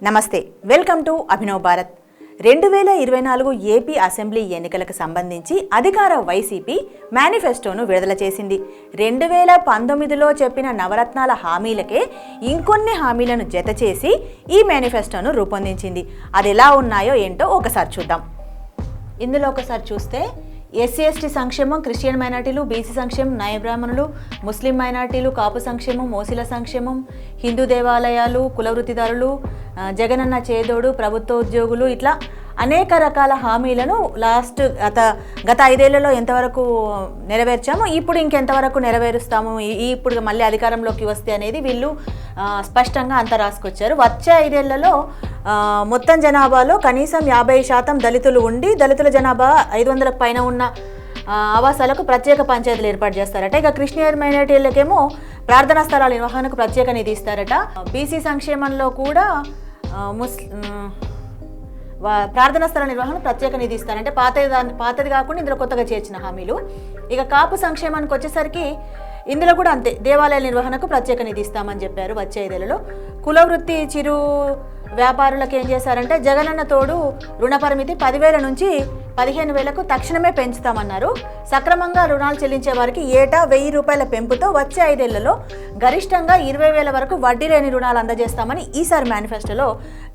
నమస్తే, welcome to Abhinav Bharat. 2024 AP assembly ఎన్నికలకు సంబంధించి అధికార వైసీపీ మేనిఫెస్టోను విడుదల చేసింది. 2019లో చెప్పిన నవరత్నాల హామీలకే ఇంకొన్ని హామీలను జత చేసి ఈ మేనిఫెస్టోను రూపొందించింది. అది ఎలా ఉన్నాయో ఏంటో ఒకసారి చూద్దాం. ఇందులో ఒకసారి చూస్తే ఎస్సీ/ఎస్టీ సంక్షేమం, క్రిస్టియన్ మైనార్టీలు, బీసీ సంక్షేమం, న్యాయ బ్రాహ్మణులు, ముస్లిం మైనార్టీలు, కాపు సంక్షేమం, మోసిల సంక్షేమం, హిందూ దేవాలయాలు, కుల వృత్తిదారులు, జగనన్న చేదోడు, ప్రభుత్వ ఉద్యోగులు, ఇట్లా అనేక రకాల హామీలను గత 5 ఏళ్లలో ఎంతవరకు నెరవేర్చాము, ఇప్పుడు ఇంకెంతవరకు నెరవేరుస్తాము, ఇప్పుడు మళ్ళీ అధికారంలోకి వస్తే అనేది వీళ్ళు స్పష్టంగా అంతా రాసుకొచ్చారు. వచ్చే 5 ఏళ్లలో మొత్తం జనాభాలో కనీసం 50% దళితులు ఉండి, దళితుల జనాభా 500 పైన ఉన్న ఆవాసాలకు ప్రత్యేక పంచాయతీలు ఏర్పాటు చేస్తారట. ఇక క్రిస్టియన్ మైనారిటీలకేమో ప్రార్థనా స్థలాల నిర్వహణకు ప్రత్యేక నిధి ఇస్తారట. బీసీ సంక్షేమంలో కూడా ప్రార్థనా స్థల నిర్వహణ ప్రత్యేక నిధి ఇస్తారంటే పాతది కాకుండా ఇందులో కొత్తగా చేర్చిన హామీలు. ఇక కాపు సంక్షేమానికి వచ్చేసరికి ఇందులో కూడా అంతే, దేవాలయాల నిర్వహణకు ప్రత్యేక నిధి ఇస్తామని చెప్పారు. వచ్చే 5 ఏళ్లలో కుల వృత్తి చిరు వ్యాపారులకు ఏం చేశారంటే జగనన్న తోడు రుణ పరిమితి 10,000 నుంచి 15,000కు తక్షణమే పెంచుతామన్నారు. సక్రమంగా రుణాలు చెల్లించే వారికి ఏటా 1,000 రూపాయల పెంపుతో వచ్చే 5 ఏళ్లలో గరిష్టంగా 20,000 వరకు వడ్డీ లేని రుణాలు అందజేస్తామని ఈసారి మేనిఫెస్టోలో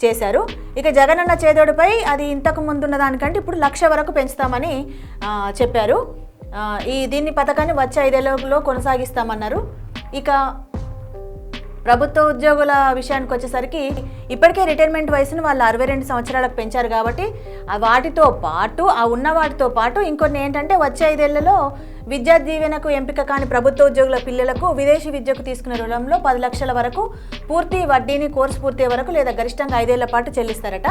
చేశారు. ఇక జగనన్న చేదోడుపై అది ఇంతకు ముందున్న దానికంటే ఇప్పుడు 1,00,000 వరకు పెంచుతామని చెప్పారు. దీన్ని పథకాన్ని వచ్చే 5 ఏళ్లలో కొనసాగిస్తామన్నారు. ఇక ప్రభుత్వ ఉద్యోగుల విషయానికి వచ్చేసరికి ఇప్పటికే రిటైర్మెంట్ వయసును వాళ్ళు 62 సంవత్సరాలకు పెంచారు కాబట్టి వాటితో పాటు ఇంకొన్ని ఏంటంటే వచ్చే 5 ఏళ్లలో విద్యా దీవెనకు ఎంపిక కాని ప్రభుత్వ ఉద్యోగుల పిల్లలకు విదేశీ విద్యకు తీసుకునే రుణంలో 10 లక్షల వరకు పూర్తి వడ్డీని కోర్సు పూర్తయ్యే వరకు లేదా గరిష్టంగా 5 ఏళ్ల పాటు చెల్లిస్తారట.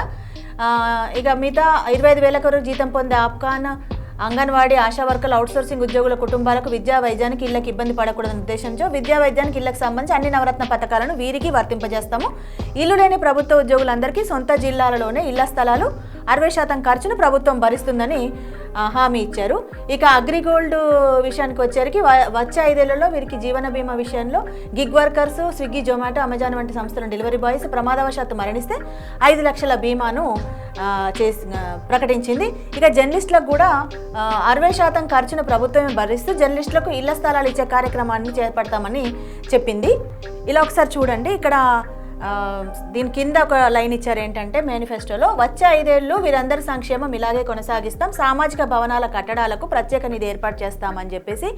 ఇక మిగతా 25,000 వరకు జీతం పొందే ఆప్కాన్, అంగన్వాడీ, ఆశా వర్కర్లు, అవుట్సోర్సింగ్ ఉద్యోగుల కుటుంబాలకు విద్యా వైద్యానికి ఇళ్లకు ఇబ్బంది పడకూడదన్న ఉద్దేశంతో విద్యా వైద్యానికి ఇళ్లకు సంబంధించి అన్ని నవరత్న పథకాలను వీరికి వర్తింపజేస్తాము. ఇల్లు లేని ప్రభుత్వ ఉద్యోగులందరికీ సొంత జిల్లాలలోనే ఇళ్ల స్థలాలు 60% ఖర్చును ప్రభుత్వం భరిస్తుందని హామీ ఇచ్చారు. ఇక అగ్రిగోల్డ్ విషయానికి వచ్చేసరికి వచ్చే 5 ఏళ్లలో వీరికి జీవన బీమా విషయంలో gig workers, Swiggy, Zomato, Amazon వంటి సంస్థల డెలివరీ బాయ్స్ ప్రమాదవశాత్తు మరణిస్తే 5 లక్షల బీమాను ప్రకటించింది. ఇక జర్నలిస్టులకు కూడా 60% ఖర్చును ప్రభుత్వమే భరిస్తూ జర్నలిస్టులకు ఇళ్ల స్థలాలు ఇచ్చే కార్యక్రమాన్ని చేపడతామని చెప్పింది. ఇలా ఒకసారి చూడండి, ఇక్కడ దీని కింద ఒక లైన్ ఇచ్చారు ఏంటంటే మేనిఫెస్టోలో వచ్చే 5 ఏళ్ళు వీరందరి సంక్షేమం ఇలాగే కొనసాగిస్తాం, సామాజిక భవనాల కట్టడాలకు ప్రత్యేక నిధి ఏర్పాటు చేస్తామని చెప్పేసి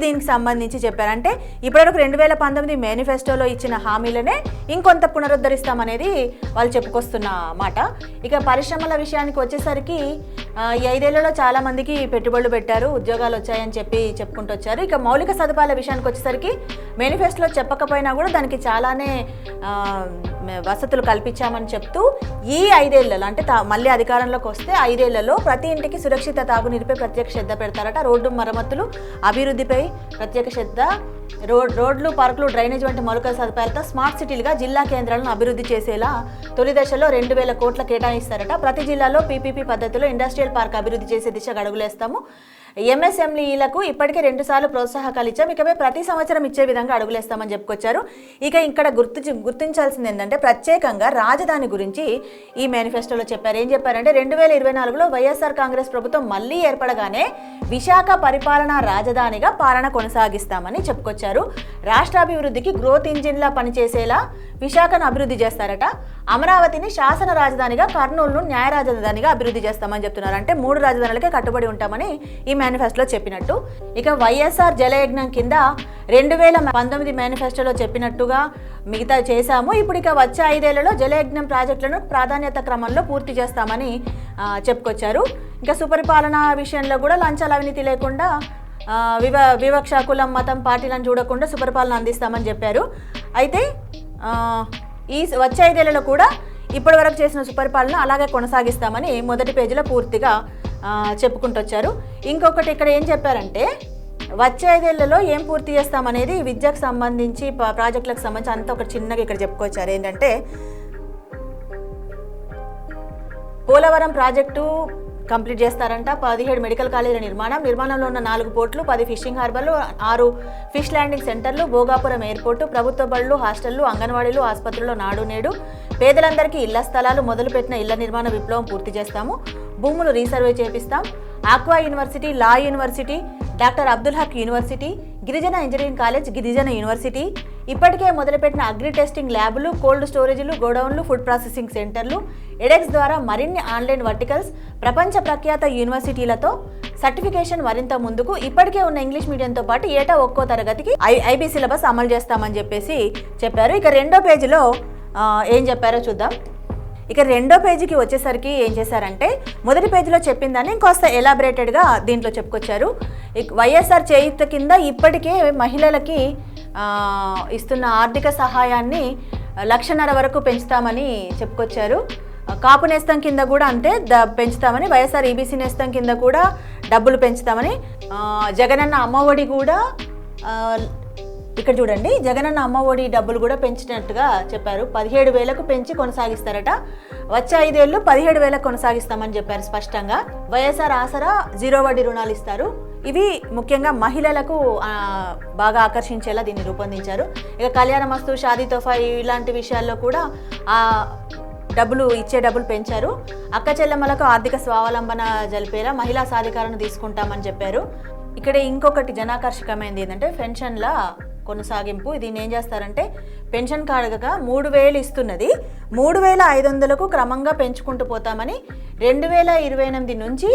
దీనికి సంబంధించి చెప్పారంటే ఇప్పటివరకు 2019 మేనిఫెస్టోలో ఇచ్చిన హామీలనే ఇంకొంత పునరుద్ధరిస్తామనేది వాళ్ళు చెప్పుకొస్తున్న మాట. ఇక పరిశ్రమల విషయానికి వచ్చేసరికి ఈ 5 ఏళ్లలో చాలా మందికి పెట్టుబడులు పెట్టారు, ఉద్యోగాలు వచ్చాయని చెప్పుకుంటూ వచ్చారు. ఇక మౌలిక సదుపాయాల విషయానికి వచ్చేసరికి మేనిఫెస్టోలో చెప్పకపోయినా కూడా దానికి చాలానే వసతులు కల్పించామని చెప్తూ ఈ 5 ఏళ్లలో అంటే మళ్ళీ అధికారంలోకి వస్తే 5 ఏళ్లలో ప్రతి ఇంటికి సురక్షిత తాగునీరుపై ప్రత్యేక శ్రద్ధ పెడతారట. రోడ్డు మరమ్మతులు, అభివృద్ధిపై ప్రత్యేక శ్రద్ధ, రోడ్లు, పార్కులు, డ్రైనేజ్ వంటి మౌలిక సదుపాయాలతో స్మార్ట్ సిటీలుగా జిల్లా కేంద్రాలను అభివృద్ధి చేసేలా తొలి దశలో 2,000 కోట్ల కేటాయిస్తారట. ప్రతి జిల్లాలో పీపీపీ పద్ధతిలో ఇండస్ట్రియల్ పార్క్ అభివృద్ధి చేసే దిశగా అడుగులేస్తాము. ఎంఎస్ఎంఈలకు ఇప్పటికే 2 సార్లు ప్రోత్సాహకాలు ఇచ్చాం, ఇకపై ప్రతి సంవత్సరం ఇచ్చే విధంగా అడుగులేస్తామని చెప్పుకొచ్చారు. ఇక ఇక్కడ గుర్తించాల్సింది ఏంటంటే ప్రత్యేకంగా రాజధాని గురించి ఈ మేనిఫెస్టోలో చెప్పారు. ఏం చెప్పారంటే 2024లో వైఎస్ఆర్ కాంగ్రెస్ ప్రభుత్వం మళ్ళీ ఏర్పడగానే విశాఖ పరిపాలనా రాజధానిగా పాలన కొనసాగిస్తామని చెప్పుకొచ్చారు. రాష్ట్రాభివృద్ధికి గ్రోత్ ఇంజిన్లా పనిచేసేలా విశాఖను అభివృద్ధి చేస్తారట. అమరావతిని శాసన రాజధానిగా, కర్నూలును న్యాయ రాజధానిగా అభివృద్ధి చేస్తామని చెప్తున్నారు. అంటే 3 రాజధానులకే కట్టుబడి ఉంటామని ఈ మేనిఫెస్టోలో చెప్పినట్టు. ఇక వైఎస్ఆర్ జలయజ్ఞం కింద 2019 మేనిఫెస్టోలో చెప్పినట్టుగా మిగతా చేశాము. ఇప్పుడు ఇక వచ్చే 5 ఏళ్లలో జలయజ్ఞం ప్రాజెక్టులను ప్రాధాన్యత క్రమంలో పూర్తి చేస్తామని చెప్పుకొచ్చారు. ఇంకా సుపరిపాలన విషయంలో కూడా లంచాల అవినీతి లేకుండా, వివక్ష, కులం, మతం, పార్టీలను చూడకుండా సుపరిపాలన అందిస్తామని చెప్పారు. అయితే ఈ వచ్చే 5 ఏళ్లలో కూడా ఇప్పటి వరకు చేసిన సుపరిపాలన అలాగే కొనసాగిస్తామని మొదటి పేజీలో పూర్తిగా చెప్పుకుంటూ వచ్చారు. ఇంకొకటి ఇక్కడ ఏం చెప్పారంటే వచ్చే 5 ఏళ్లలో ఏం పూర్తి చేస్తామనేది విద్యకు సంబంధించి, ప్రాజెక్టులకు సంబంధించి అంతా ఒక చిన్నగా ఇక్కడ చెప్పుకొచ్చారు. ఏంటంటే పోలవరం ప్రాజెక్టు కంప్లీట్ చేస్తారంట. 17 మెడికల్ కాలేజీల నిర్మాణంలో ఉన్న 4 పోర్టులు, 10 ఫిషింగ్ హార్బర్లు, 6 ఫిష్ ల్యాండింగ్ సెంటర్లు, భోగాపురం ఎయిర్పోర్టు, ప్రభుత్వ బడులు, హాస్టళ్లు, అంగన్వాడీలు, ఆసుపత్రుల్లో నాడు నేడు, పేదలందరికీ ఇళ్ల స్థలాలు, మొదలుపెట్టిన ఇళ్ల నిర్మాణ విప్లవం పూర్తి చేస్తాము, భూములు రీసర్వే చేపిస్తాం, aqua university, law university, doctor Abdul Haq university, గిరిజన ఇంజనీరింగ్ కాలేజ్, గిరిజన యూనివర్సిటీ, ఇప్పటికే మొదలుపెట్టిన అగ్రి టెస్టింగ్ ల్యాబులు, కోల్డ్ స్టోరేజీలు, గోడౌన్లు, ఫుడ్ ప్రాసెసింగ్ సెంటర్లు, ఎడెక్స్ ద్వారా మరిన్ని ఆన్లైన్ వర్టికల్స్, ప్రపంచ ప్రఖ్యాత యూనివర్సిటీలతో సర్టిఫికేషన్ మరింత ముందుకు, ఇప్పటికే ఉన్న ఇంగ్లీష్ మీడియంతో పాటు ఏటా ఒక్కో తరగతికి ఐబీ సిలబస్ అమలు చేస్తామని చెప్పేసి చెప్పారు. ఇక రెండో పేజీలో ఏం చెప్పారో చూద్దాం. ఇక రెండో పేజీకి వచ్చేసరికి ఏం చేశారంటే మొదటి పేజీలో చెప్పిందని ఇంకొస్త ఎలాబరేటెడ్గా దీంట్లో చెప్పుకొచ్చారు. వైఎస్ఆర్ చేయూత కింద ఇప్పటికే మహిళలకి ఇస్తున్న ఆర్థిక సహాయాన్ని 1.5 లక్షల వరకు పెంచుతామని చెప్పుకొచ్చారు. కాపు నేస్తం కింద కూడా అంతే పెంచుతామని, వైఎస్ఆర్ ఈబీసీ నేస్తం కింద కూడా డబ్బులు పెంచుతామని, జగనన్న అమ్మఒడి కూడా ఇక్కడ చూడండి, జగనన్న అమ్మఒడి డబ్బులు కూడా పెంచినట్టుగా చెప్పారు. 17,000కు పెంచి కొనసాగిస్తారట. వచ్చే 5 ఏళ్ళు 17,000 కొనసాగిస్తామని చెప్పారు స్పష్టంగా. వైఎస్ఆర్ ఆసరా 0 వడ్డీ రుణాలు ఇస్తారు. ఇవి ముఖ్యంగా మహిళలకు బాగా ఆకర్షించేలా దీన్ని రూపొందించారు. ఇక కళ్యాణమస్తు, షాదీ తోఫా ఇలాంటి విషయాల్లో కూడా ఇచ్చే డబ్బులు పెంచారు. అక్క చెల్లెమ్మలకు ఆర్థిక స్వావలంబన జరిపేలా మహిళా సాధికారణ తీసుకుంటామని చెప్పారు. ఇక్కడ ఇంకొకటి జనాకర్షకమైనది ఏంటంటే పెన్షన్ల కొనసాగింపు. దీన్ని ఏం చేస్తారంటే పెన్షన్ కాడగా 3,000 ఇస్తున్నది 3,500కు క్రమంగా పెంచుకుంటూ పోతామని, 2028 నుంచి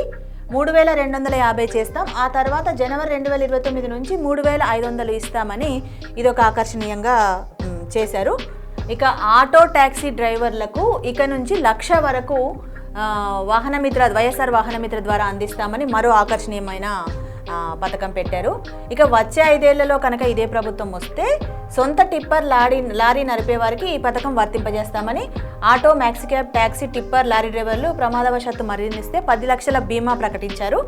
3,250 చేస్తాం. ఆ తర్వాత జనవరి 2029 నుంచి 3,500 ఇస్తామని ఇదొక ఆకర్షణీయంగా చేశారు. ఇక ఆటో ట్యాక్సీ డ్రైవర్లకు ఇక నుంచి 1,00,000 వరకు వైఎస్ఆర్ వాహనమిత్ర ద్వారా అందిస్తామని మరో ఆకర్షణీయమైన పథకం పెట్టారు. ఇక వచ్చే 5 ఏళ్లలో కనుక ఇదే ప్రభుత్వం వస్తే సొంత టిప్పర్ లారీ నడిపే వారికి ఈ పథకం వర్తింపజేస్తామని, ఆటో, మ్యాక్సిక్యాబ్, ట్యాక్సీ, టిప్పర్, లారీ డ్రైవర్లు ప్రమాదవశాత్తు మరణిస్తే 10 లక్షల బీమా ప్రకటించారు.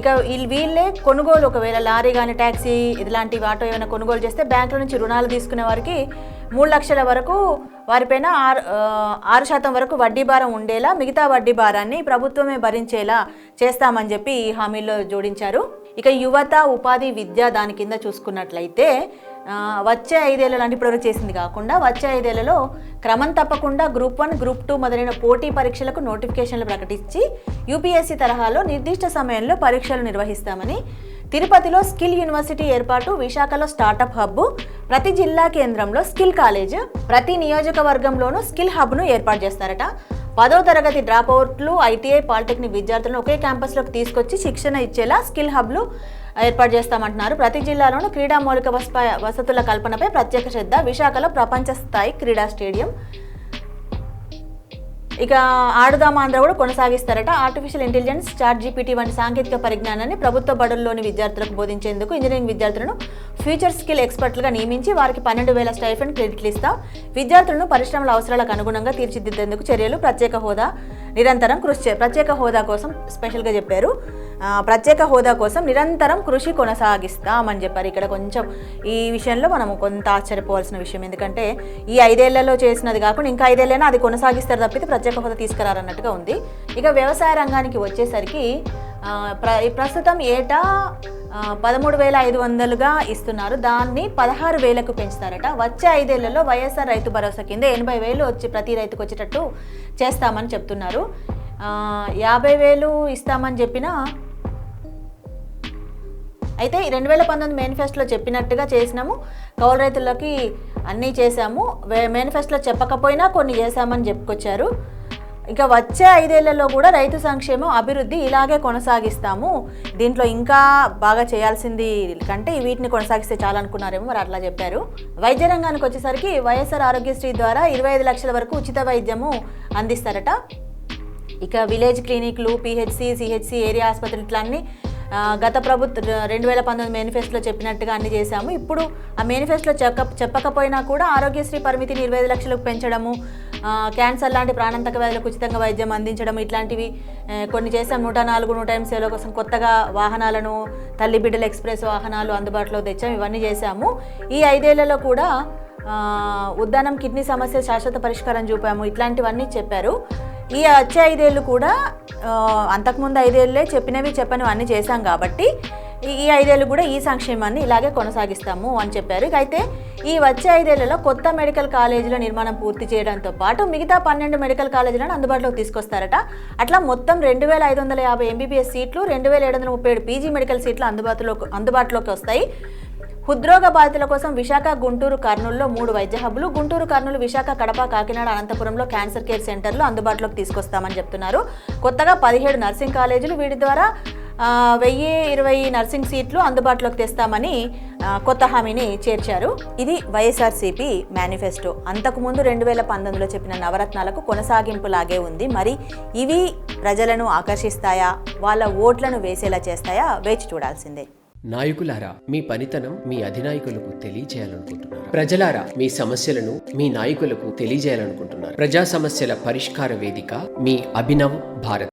ఇక వీళ్ళే కొనుగోలు, ఒకవేళ లారీ కానీ ట్యాక్సీ ఇలాంటి ఆటో ఏమైనా కొనుగోలు చేస్తే బ్యాంకుల నుంచి రుణాలు తీసుకునే వారికి 3 లక్షల వరకు వారిపైన 6% వరకు వడ్డీ భారం ఉండేలా, మిగతా వడ్డీ భారాన్ని ప్రభుత్వమే భరించేలా చేస్తామని చెప్పి ఈ హామీల్లో జోడించారు. ఇక యువత, ఉపాధి, విద్య దాని కింద చూసుకున్నట్లయితే వచ్చే 5 ఏళ్ళ లాంటి ఇప్పటివరకు చేసింది కాకుండా వచ్చే 5 ఏళ్లలో క్రమం తప్పకుండా గ్రూప్ 1, గ్రూప్ 2 మొదలైన పోటీ పరీక్షలకు నోటిఫికేషన్లు ప్రకటించి యూపీఎస్సీ తరహాలో నిర్దిష్ట సమయంలో పరీక్షలు నిర్వహిస్తామని, తిరుపతిలో స్కిల్ యూనివర్సిటీ ఏర్పాటు, విశాఖలో స్టార్టప్ హబ్, ప్రతి జిల్లా కేంద్రంలో స్కిల్ కాలేజ్, ప్రతి నియోజకవర్గంలోనూ స్కిల్ హబ్ను ఏర్పాటు చేస్తారట. 10వ తరగతి డ్రాప్ అవుట్లు, ఐటీఐ, పాలిటెక్నిక్ విద్యార్థులను ఒకే క్యాంపస్లోకి తీసుకొచ్చి శిక్షణ ఇచ్చేలా స్కిల్ హబ్లు ఏర్పాటు చేస్తామంటున్నారు. ప్రతి జిల్లాలోనూ క్రీడా మౌలిక వసతుల కల్పనపై ప్రత్యేక శ్రద్ధ, విశాఖలో ప్రపంచ స్థాయి క్రీడా స్టేడియం. ఇక ఆడుదాం ఆంధ్ర కూడా కొనసాగిస్తారట. ఆర్టిఫిషియల్ ఇంటెలిజెన్స్, చాట్ జీపీటీ వంటి సాంకేతిక పరిజ్ఞానాన్ని ప్రభుత్వ బడుల్లోని విద్యార్థులకు బోధించేందుకు ఇంజనీరింగ్ విద్యార్థులను ఫ్యూచర్ స్కిల్ ఎక్స్పర్ట్లుగా నియమించి వారికి 12,000 స్టైఫండ్ క్రెడిట్లు ఇస్తాం. విద్యార్థులను పరిశ్రమల అవసరాలకు అనుగుణంగా తీర్చిదిద్దేందుకు చర్యలు, ప్రత్యేక హోదా నిరంతరం కృషి ప్రత్యేక హోదా కోసం స్పెషల్గా చెప్పారు. ప్రత్యేక హోదా కోసం నిరంతరం కృషి కొనసాగిస్తామని చెప్పారు. ఇక్కడ కొంచెం ఈ విషయంలో మనం కొంత ఆశ్చర్యపోవాల్సిన విషయం, ఎందుకంటే ఈ 5 ఏళ్లలో చేసినది కాకుండా ఇంకా 5 ఏళ్ళైనా అది కొనసాగిస్తారు తప్పితే ప్రత్యేక హోదా తీసుకురారన్నట్టుగా ఉంది. ఇక వ్యవసాయ రంగానికి వచ్చేసరికి ప్రస్తుతం ఏటా 13,500గా ఇస్తున్నారు. దాన్ని 16,000కు పెంచుతారట. వచ్చే 5 ఏళ్లలో వైఎస్ఆర్ రైతు భరోసా కింద 80,000 వచ్చి ప్రతి రైతుకు వచ్చేటట్టు చేస్తామని చెప్తున్నారు. 50,000 ఇస్తామని చెప్పినా అయితే 2019 మేనిఫెస్టోలో చెప్పినట్టుగా చేసినాము, కౌలు రైతులకి అన్నీ చేశాము, మేనిఫెస్టోలో చెప్పకపోయినా కొన్ని చేశామని చెప్పుకొచ్చారు. ఇక వచ్చే 5 ఏళ్లలో కూడా రైతు సంక్షేమం, అభివృద్ధి ఇలాగే కొనసాగిస్తాము, దీంట్లో ఇంకా బాగా చేయాల్సింది కంటే వీటిని కొనసాగిస్తే చాలా అనుకున్నారేమో, మరి అట్లా చెప్పారు. వైద్య రంగానికి వచ్చేసరికి వైఎస్ఆర్ ఆరోగ్యశ్రీ ద్వారా 25 లక్షల వరకు ఉచిత వైద్యము అందిస్తారట. ఇక విలేజ్ క్లినిక్లు, పిహెచ్సి, సిహెచ్సి, ఏరియా ఆసుపత్రులు ఇట్లా అన్నీ గత ప్రభుత్వం 2019 మేనిఫెస్టోలో చెప్పినట్టుగా అన్ని చేశాము. ఇప్పుడు ఆ మేనిఫెస్టోలో చెప్పకపోయినా కూడా ఆరోగ్యశ్రీ పరిమితిని 25 లక్షలకు పెంచడము, క్యాన్సర్ లాంటి ప్రాణాంతక వ్యాధులకు ఉచితంగా వైద్యం అందించడం ఇట్లాంటివి కొన్ని చేసాం. 104, 108 సేవల కోసం కొత్తగా వాహనాలను, తల్లి బిడ్డల ఎక్స్ప్రెస్ వాహనాలు అందుబాటులో తెచ్చాం, ఇవన్నీ చేశాము. ఈ 5 ఏళ్లలో కూడా ఉద్దానం కిడ్నీ సమస్య శాశ్వత పరిష్కారం చూపాము, ఇట్లాంటివన్నీ చెప్పారు. ఈ వచ్చే 5 ఏళ్ళు కూడా అంతకుముందు 5 ఏళ్ళే చెప్పినవి చెప్పనివి అన్నీ చేశాం కాబట్టి ఈ 5 ఏళ్ళు కూడా ఈ సంక్షేమాన్ని ఇలాగే కొనసాగిస్తాము అని చెప్పారు. అయితే ఈ వచ్చే 5 ఏళ్లలో కొత్త మెడికల్ కాలేజీల నిర్మాణం పూర్తి చేయడంతో పాటు మిగతా 12 మెడికల్ కాలేజీలను అందుబాటులోకి తీసుకొస్తారట. అట్లా మొత్తం 2550 ఎంబీబీఎస్ సీట్లు, 2737 పీజీ మెడికల్ సీట్లు అందుబాటులోకి వస్తాయి. హృద్రోగ బాధితుల కోసం విశాఖ, గుంటూరు, కర్నూలులో 3 వైద్య హబ్బులు, గుంటూరు, కర్నూలు, విశాఖ, కడప, కాకినాడ, అనంతపురంలో క్యాన్సర్ కేర్ సెంటర్లు అందుబాటులోకి తీసుకొస్తామని చెప్తున్నారు. కొత్తగా 17 నర్సింగ్ కాలేజీలు, వీటి ద్వారా 1020 నర్సింగ్ సీట్లు అందుబాటులోకి తెస్తామని కొత్త హామీని చేర్చారు. ఇది వైఎస్ఆర్సీపీ మేనిఫెస్టో. అంతకుముందు 2019లో చెప్పిన నవరత్నాలకు కొనసాగింపులాగే ఉంది. మరి ఇవి ప్రజలను ఆకర్షిస్తాయా, వాళ్ళ ఓట్లను వేసేలా చేస్తాయా, వేచి చూడాల్సిందే. నాయకులారా, మీ పనితనం మీ అధినాయకులకు తెలియజేయాలనుకుంటున్నారు. ప్రజలారా, మీ సమస్యలను మీ నాయకులకు తెలియజేయాలనుకుంటున్నారు. ప్రజా సమస్యల పరిష్కార వేదిక మీ అభినవ్ భారత్.